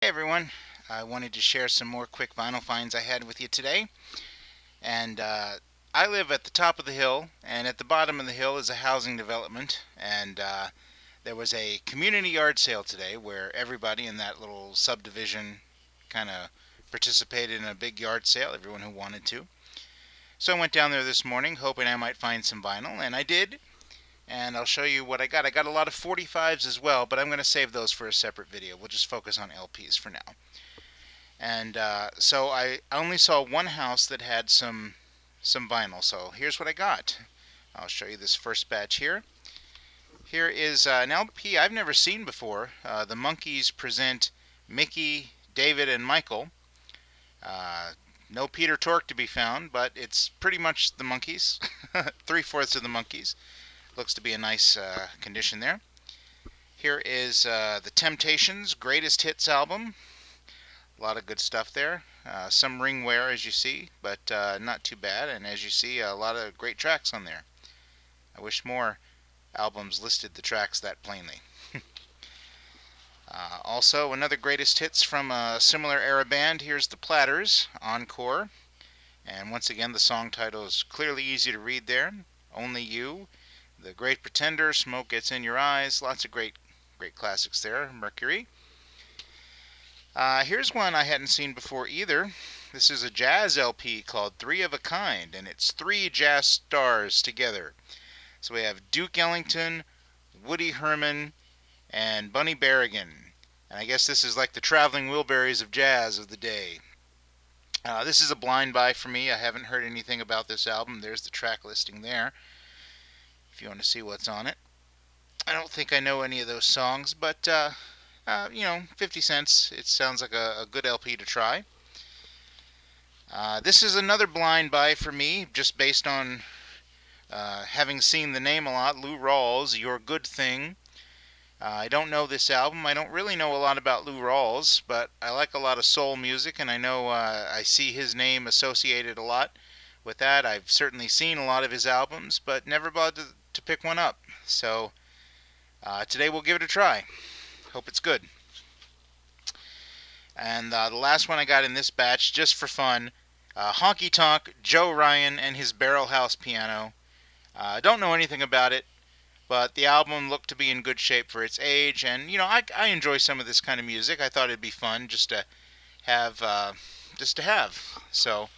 Hey everyone, I wanted to share some more quick vinyl finds I had with you today. And I live at the top of the hill, and at the bottom of the hill is a housing development. And there was a community yard sale today where everybody in that little subdivision kind of participated in a big yard sale, everyone who wanted to. So I went down there this morning hoping I might find some vinyl, and I did. And I'll show you what I got. I got a lot of 45s as well, but I'm going to save those for a separate video. We'll just focus on LPs for now. And so I only saw one house that had some vinyl. So here's what I got. I'll show you this first batch here. Here is an LP I've never seen before. The Monkees present Mickey, David, and Michael. Uh, no Peter Tork to be found, but it's pretty much the Monkees. 3/4 of the Monkees. Looks to be a nice condition there. Here is the Temptations' Greatest Hits album. A lot of good stuff there. Some ring wear, as you see, but not too bad. And as you see, a lot of great tracks on there. I wish more albums listed the tracks that plainly. Also, another greatest hits from a similar era band. Here's the Platters, Encore. And once again, the song title is clearly easy to read there. Only You, The Great Pretender, Smoke Gets in Your Eyes. Lots of great classics there. Mercury. Here's one I hadn't seen before either. This is a jazz LP called Three of a Kind, and it's three jazz stars together. So we have Duke Ellington, Woody Herman, and Bunny Berrigan. And I guess this is like the traveling Wilburys of jazz of the day. This is a blind buy for me. I haven't heard anything about this album. There's the track listing there, if you want to see what's on it. I don't think I know any of those songs, but 50 cents. It sounds like a good LP to try. This is another blind buy for me, just based on having seen the name a lot. Lou Rawls, Your Good Thing. I don't know this album. I don't really know a lot about Lou Rawls, but I like a lot of soul music, and I know I see his name associated a lot with that. I've certainly seen a lot of his albums, but never bothered to pick one up. So today we'll give it a try. Hope it's good. And the last one I got in this batch, just for fun, Honky Tonk, Joe Ryan and his Barrel House Piano. I don't know anything about it, but the album looked to be in good shape for its age, and I enjoy some of this kind of music. I thought it'd be fun just to have, So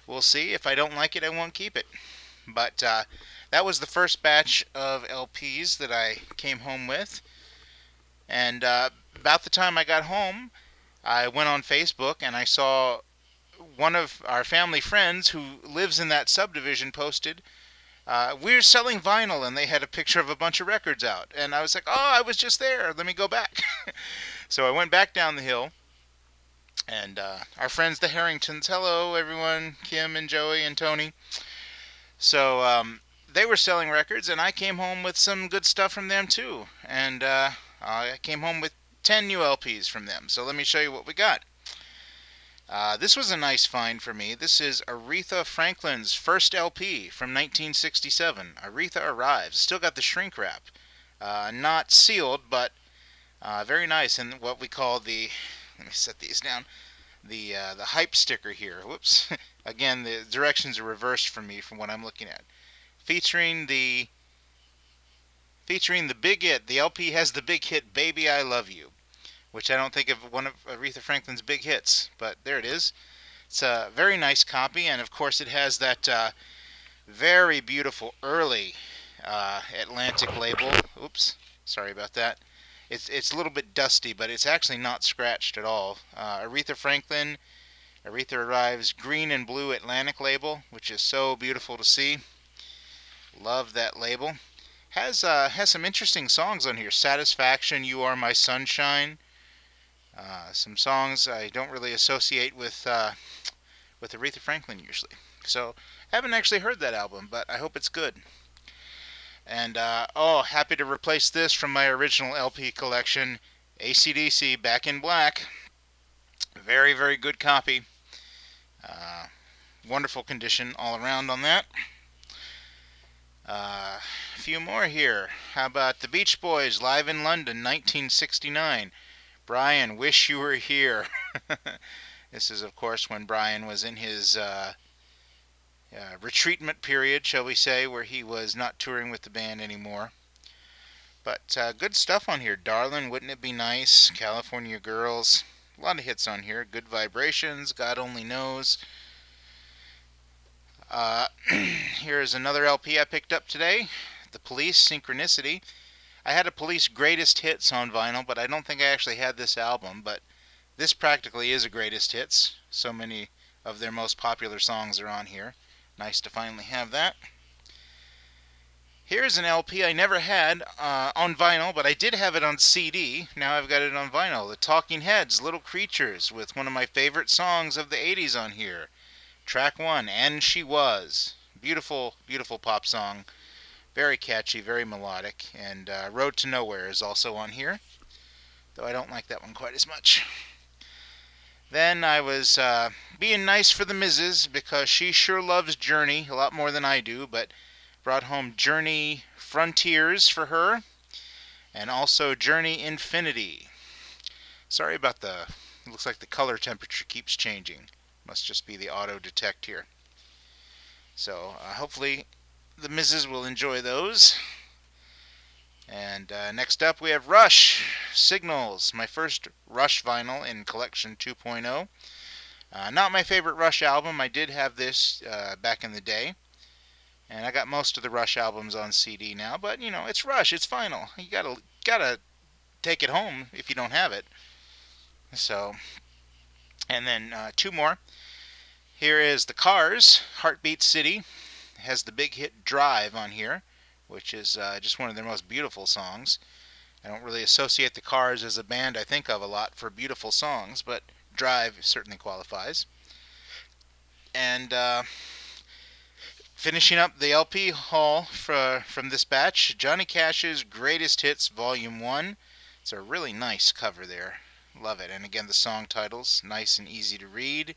we'll see. If I don't like it, I won't keep it. But that was the first batch of LPs that I came home with, and about the time I got home, I went on Facebook and I saw one of our family friends who lives in that subdivision posted, we're selling vinyl, and they had a picture of a bunch of records out. And I was like, oh, I was just there. Let me go back. So I went back down the hill, and our friends, the Harringtons, hello, everyone, Kim and Joey and Tony. So they were selling records, and I came home with some good stuff from them, too. And I came home with 10 new LPs from them. So let me show you what we got. This was a nice find for me. This is Aretha Franklin's first LP from 1967. Aretha Arrives. Still got the shrink wrap. Not sealed, but very nice. And what we call the, let me set these down, the hype sticker here. Whoops. Again, the directions are reversed for me from what I'm looking at. Featuring the big hit. The LP has the big hit, Baby I Love You, which I don't think of one of Aretha Franklin's big hits, but there it is. It's a very nice copy, and of course it has that very beautiful early Atlantic label. Oops, sorry about that. It's a little bit dusty, but it's actually not scratched at all. Aretha Franklin, Aretha Arrives, green and blue Atlantic label, which is so beautiful to see. Love that label. Has some interesting songs on here. Satisfaction, You Are My Sunshine. Some songs I don't really associate with Aretha Franklin usually. So haven't actually heard that album, but I hope it's good. And happy to replace this from my original LP collection, AC/DC Back in Black. Very, very good copy. Wonderful condition all around on that. A few more here. How about the Beach Boys live in London, 1969? Brian, wish you were here. This is, of course, when Brian was in his retreatment period, shall we say, where he was not touring with the band anymore. But good stuff on here. Darlin', Wouldn't It Be Nice? California Girls. A lot of hits on here. Good Vibrations, God Only Knows. Here's another LP I picked up today. The Police, Synchronicity. I had a Police Greatest Hits on vinyl, but I don't think I actually had this album. But this practically is a Greatest Hits. So many of their most popular songs are on here. Nice to finally have that. Here's an LP I never had on vinyl, but I did have it on CD. Now I've got it on vinyl. The Talking Heads, Little Creatures, with one of my favorite songs of the 80s on here. Track 1, And She Was. Beautiful, beautiful pop song. Very catchy, very melodic. And Road to Nowhere is also on here, though I don't like that one quite as much. Then I was being nice for the missus because she sure loves Journey a lot more than I do, but brought home Journey Frontiers for her, and also Journey Infinity. Sorry about it looks like the color temperature keeps changing. Must just be the auto detect here. So hopefully the missus will enjoy those. And next up we have Rush, Signals, my first Rush vinyl in Collection 2.0. Not my favorite Rush album. I did have this back in the day. And I got most of the Rush albums on CD now, but you know, it's Rush, it's vinyl. You gotta take it home if you don't have it. So, and then two more. Here is The Cars, Heartbeat City. It has the big hit Drive on here, which is just one of their most beautiful songs. I don't really associate The Cars as a band I think of a lot for beautiful songs, but Drive certainly qualifies. And finishing up the LP haul from this batch, Johnny Cash's Greatest Hits Volume 1. It's a really nice cover there. Love it. And again, the song titles, nice and easy to read.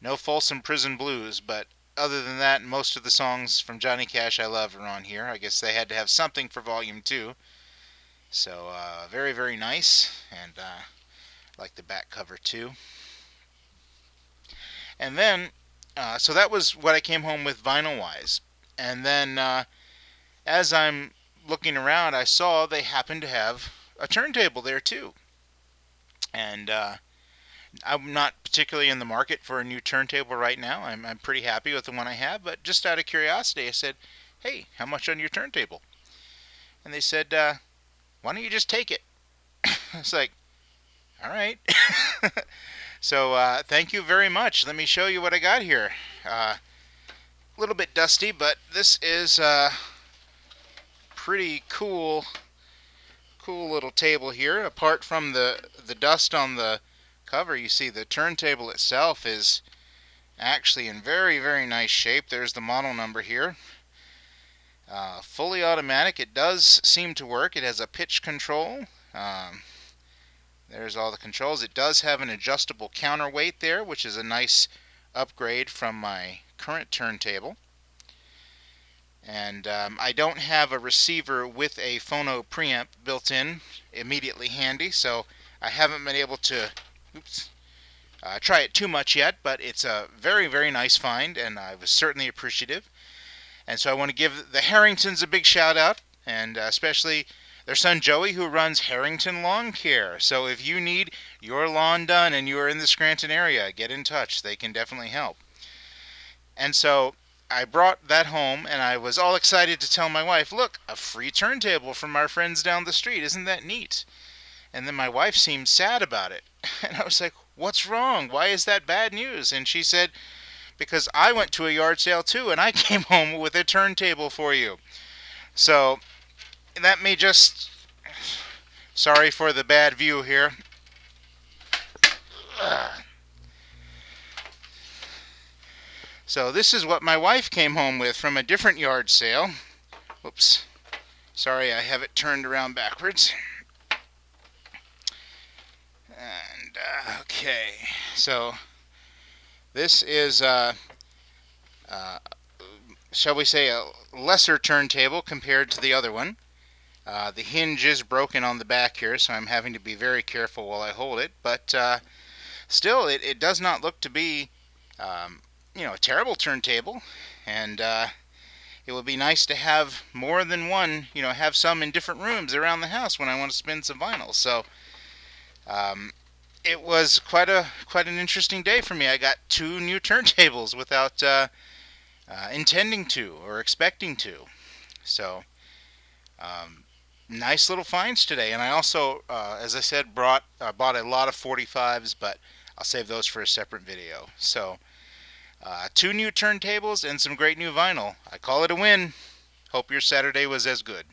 No Folsom Prison Blues, but other than that, most of the songs from Johnny Cash I love are on here. I guess they had to have something for Volume 2. So, very, very nice. And like the back cover too. And then, so that was what I came home with vinyl-wise. And then, as I'm looking around, I saw they happened to have a turntable there too. And I'm not particularly in the market for a new turntable right now. I'm pretty happy with the one I have, but just out of curiosity, I said, hey, how much on your turntable? And they said, why don't you just take it? It's like, all right. So thank you very much. Let me show you what I got here. A little bit dusty, but this is pretty cool little table here. Apart from the dust on the cover, you see the turntable itself is actually in very, very nice shape. There's the model number here. Fully automatic. It does seem to work. It has a pitch control. There's all the controls. It does have an adjustable counterweight there, which is a nice upgrade from my current turntable. And I don't have a receiver with a phono preamp built in immediately handy, so I haven't been able to try it too much yet, but it's a very, very nice find, and I was certainly appreciative. And so I want to give the Harringtons a big shout out, and especially their son Joey, who runs Harrington Lawn Care. So if you need your lawn done and you are in the Scranton area, get in touch. They can definitely help. And so I brought that home, and I was all excited to tell my wife, look, a free turntable from our friends down the street. Isn't that neat? And then my wife seemed sad about it. And I was like, what's wrong? Why is that bad news? And she said, because I went to a yard sale too, and I came home with a turntable for you. So that may just... Sorry for the bad view here. So this is what my wife came home with from a different yard sale. Whoops. Sorry, I have it turned around backwards. And, okay. So this is, shall we say, a lesser turntable compared to the other one. The hinge is broken on the back here, so I'm having to be very careful while I hold it. But still, it does not look to be, um, a terrible turntable. And it would be nice to have more than one, have some in different rooms around the house when I want to spin some vinyl. So um, it was quite an interesting day for me. I got two new turntables without intending to or expecting to. So um, nice little finds today. And I also, as I said, bought a lot of 45s, but I'll save those for a separate video. So two new turntables and some great new vinyl. I call it a win. Hope your Saturday was as good.